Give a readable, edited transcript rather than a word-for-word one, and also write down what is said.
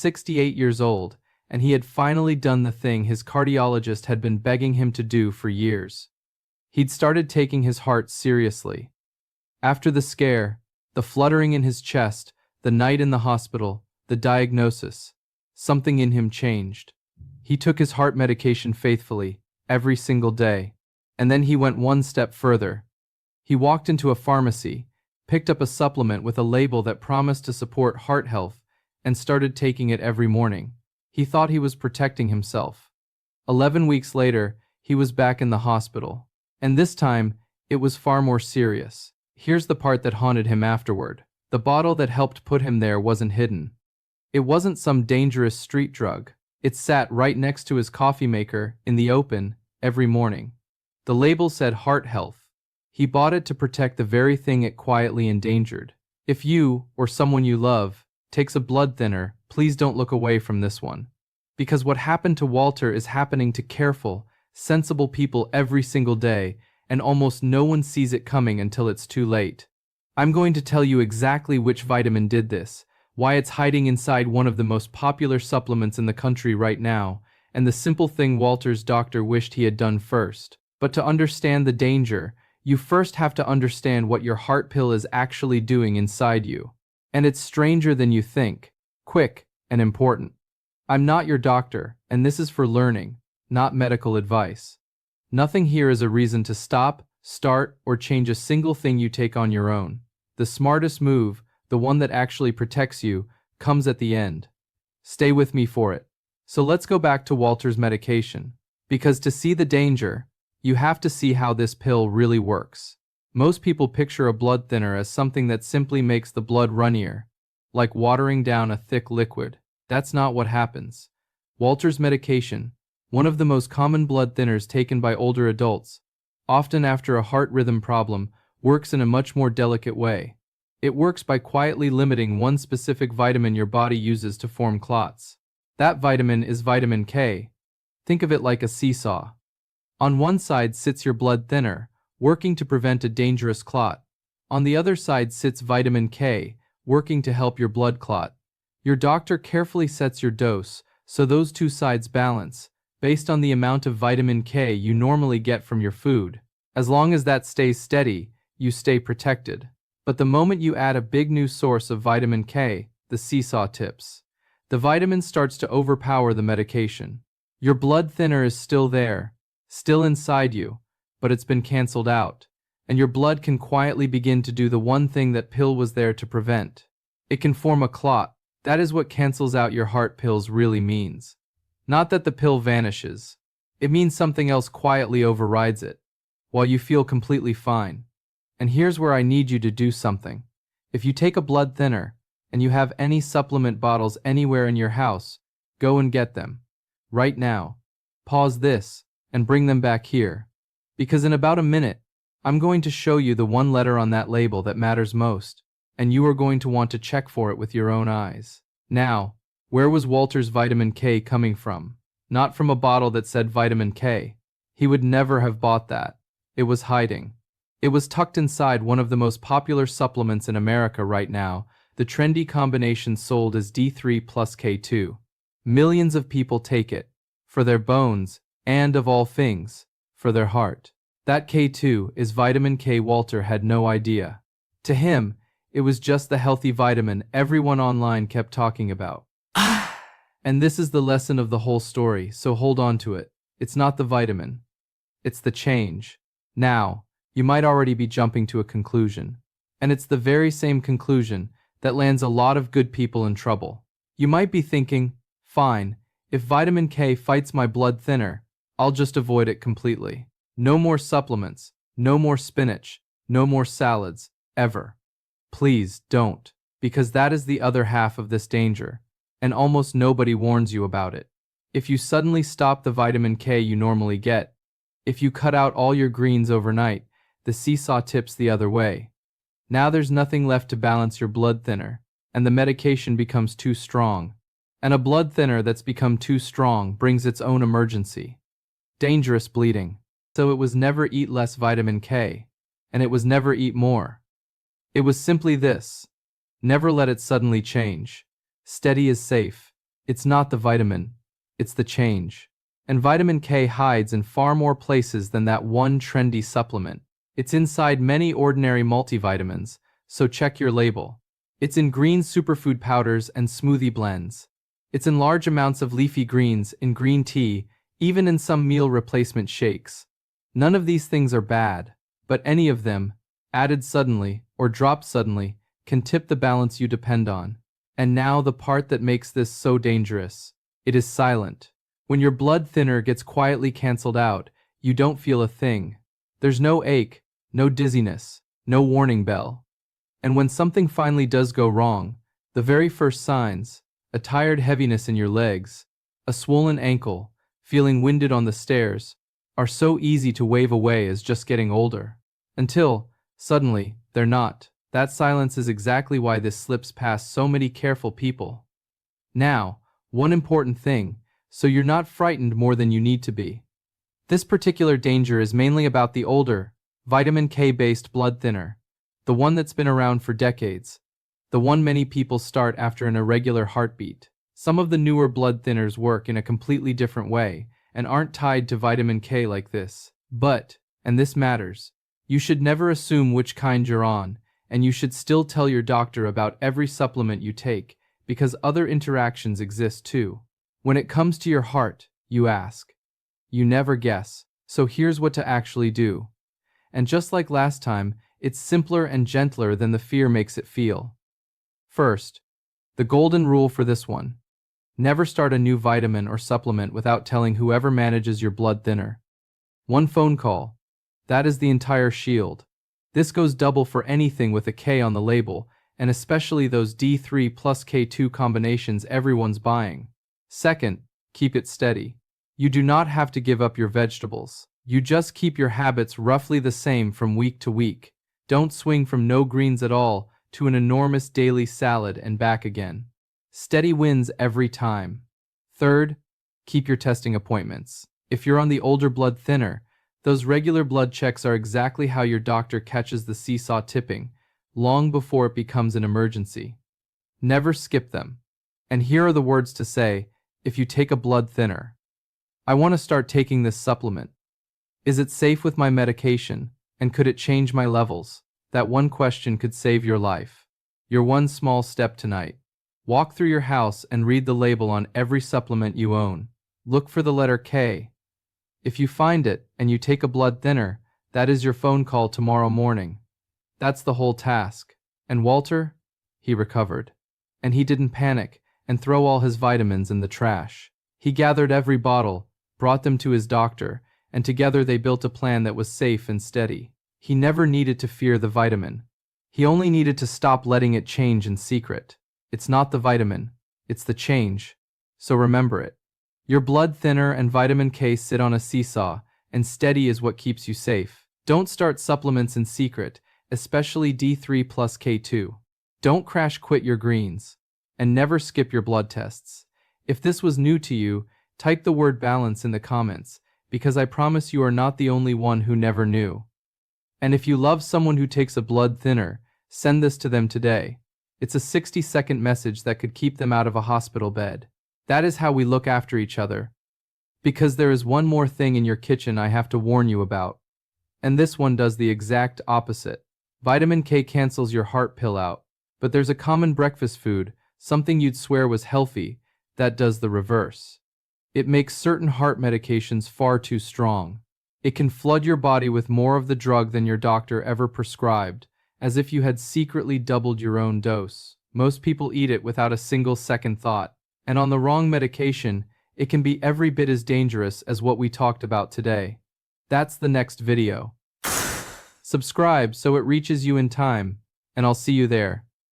68 years old, and he had finally done the thing his cardiologist had been begging him to do for years. He'd started taking his heart seriously. After the scare, the fluttering in his chest, the night in the hospital, the diagnosis, something in him changed. He took his heart medication faithfully, every single day. And then he went one step further. He walked into a pharmacy, picked up a supplement with a label that promised to support heart health, and started taking it every morning. He thought he was protecting himself. 11 weeks later, he was back in the hospital. And this time, it was far more serious. Here's the part that haunted him afterward. The bottle that helped put him there wasn't hidden. It wasn't some dangerous street drug. It sat right next to his coffee maker, in the open, every morning. The label said heart health. He bought it to protect the very thing it quietly endangered. If you, or someone you love, takes a blood thinner, please don't look away from this one. Because what happened to Walter is happening to careful, sensible people every single day, and almost no one sees it coming until it's too late. I'm going to tell you exactly which vitamin did this, why it's hiding inside one of the most popular supplements in the country right now, and the simple thing Walter's doctor wished he had done first. But to understand the danger, you first have to understand what your heart pill is actually doing inside you. And it's stranger than you think, quick, and important. I'm not your doctor, and this is for learning, not medical advice. Nothing here is a reason to stop, start, or change a single thing you take on your own. The smartest move, the one that actually protects you, comes at the end. Stay with me for it. So let's go back to Walter's medication. Because to see the danger, you have to see how this pill really works. Most people picture a blood thinner as something that simply makes the blood runnier, like watering down a thick liquid. That's not what happens. Walter's medication, one of the most common blood thinners taken by older adults, often after a heart rhythm problem, works in a much more delicate way. It works by quietly limiting one specific vitamin your body uses to form clots. That vitamin is vitamin K. Think of it like a seesaw. On one side sits your blood thinner, working to prevent a dangerous clot. On the other side sits vitamin K, working to help your blood clot. Your doctor carefully sets your dose, so those two sides balance, based on the amount of vitamin K you normally get from your food. As long as that stays steady, you stay protected. But the moment you add a big new source of vitamin K, the seesaw tips. The vitamin starts to overpower the medication. Your blood thinner is still there, still inside you, but it's been canceled out, and your blood can quietly begin to do the one thing that pill was there to prevent. It can form a clot. That is what cancels out your heart pills really means. Not that the pill vanishes. It means something else quietly overrides it, while you feel completely fine. And here's where I need you to do something. If you take a blood thinner, and you have any supplement bottles anywhere in your house, go and get them. Right now. Pause this, and bring them back here. Because in about a minute, I'm going to show you the one letter on that label that matters most, and you are going to want to check for it with your own eyes. Now, where was Walter's vitamin K coming from? Not from a bottle that said vitamin K. He would never have bought that. It was hiding. It was tucked inside one of the most popular supplements in America right now, the trendy combination sold as D3 plus K2. Millions of people take it, for their bones, and of all things, for their heart. That K2 is vitamin K. Walter had no idea. To him, it was just the healthy vitamin everyone online kept talking about. And this is the lesson of the whole story, so hold on to it. It's not the vitamin. It's the change. Now, you might already be jumping to a conclusion. And it's the very same conclusion that lands a lot of good people in trouble. You might be thinking, fine, if vitamin K fights my blood thinner, I'll just avoid it completely. No more supplements, no more spinach, no more salads, ever. Please don't, because that is the other half of this danger, and almost nobody warns you about it. If you suddenly stop the vitamin K you normally get, if you cut out all your greens overnight, the seesaw tips the other way. Now there's nothing left to balance your blood thinner, and the medication becomes too strong. And a blood thinner that's become too strong brings its own emergency. Dangerous bleeding. So it was never eat less vitamin K, and it was never eat more. It was simply this. Never let it suddenly change. Steady is safe. It's not the vitamin, it's the change. And vitamin K hides in far more places than that one trendy supplement. It's inside many ordinary multivitamins, so check your label. It's in green superfood powders and smoothie blends. It's in large amounts of leafy greens, in green tea, even in some meal replacement shakes. None of these things are bad, but any of them, added suddenly or dropped suddenly, can tip the balance you depend on. And now the part that makes this so dangerous. It is silent. When your blood thinner gets quietly cancelled out, you don't feel a thing. There's no ache, no dizziness, no warning bell. And when something finally does go wrong, the very first signs, a tired heaviness in your legs, a swollen ankle, feeling winded on the stairs, are so easy to wave away as just getting older. Until, suddenly, they're not. That silence is exactly why this slips past so many careful people. Now, one important thing, so you're not frightened more than you need to be. This particular danger is mainly about the older, vitamin K-based blood thinner, the one that's been around for decades, the one many people start after an irregular heartbeat. Some of the newer blood thinners work in a completely different way and aren't tied to vitamin K like this. But, and this matters, you should never assume which kind you're on, and you should still tell your doctor about every supplement you take, because other interactions exist too. When it comes to your heart, you ask. You never guess, so here's what to actually do. And just like last time, it's simpler and gentler than the fear makes it feel. First, the golden rule for this one. Never start a new vitamin or supplement without telling whoever manages your blood thinner. One phone call. That is the entire shield. This goes double for anything with a K on the label, and especially those D3 plus K2 combinations everyone's buying. Second, keep it steady. You do not have to give up your vegetables. You just keep your habits roughly the same from week to week. Don't swing from no greens at all to an enormous daily salad and back again. Steady wins every time. Third, keep your testing appointments. If you're on the older blood thinner, those regular blood checks are exactly how your doctor catches the seesaw tipping, long before it becomes an emergency. Never skip them. And here are the words to say if you take a blood thinner. I want to start taking this supplement. Is it safe with my medication, and could it change my levels? That one question could save your life. Your one small step tonight. Walk through your house and read the label on every supplement you own. Look for the letter K. If you find it and you take a blood thinner, that is your phone call tomorrow morning. That's the whole task. And Walter? He recovered. And he didn't panic and throw all his vitamins in the trash. He gathered every bottle, brought them to his doctor, and together they built a plan that was safe and steady. He never needed to fear the vitamin. He only needed to stop letting it change in secret. It's not the vitamin, it's the change. So remember it. Your blood thinner and vitamin K sit on a seesaw, and steady is what keeps you safe. Don't start supplements in secret, especially D3 plus K2. Don't crash quit your greens. And never skip your blood tests. If this was new to you, type the word balance in the comments, because I promise you are not the only one who never knew. And if you love someone who takes a blood thinner, send this to them today. It's a 60-second message that could keep them out of a hospital bed. That is how we look after each other. Because there is one more thing in your kitchen I have to warn you about. And this one does the exact opposite. Vitamin K cancels your heart pill out. But there's a common breakfast food, something you'd swear was healthy, that does the reverse. It makes certain heart medications far too strong. It can flood your body with more of the drug than your doctor ever prescribed, as if you had secretly doubled your own dose. Most people eat it without a single second thought, and on the wrong medication, it can be every bit as dangerous as what we talked about today. That's the next video. Subscribe so it reaches you in time, and I'll see you there.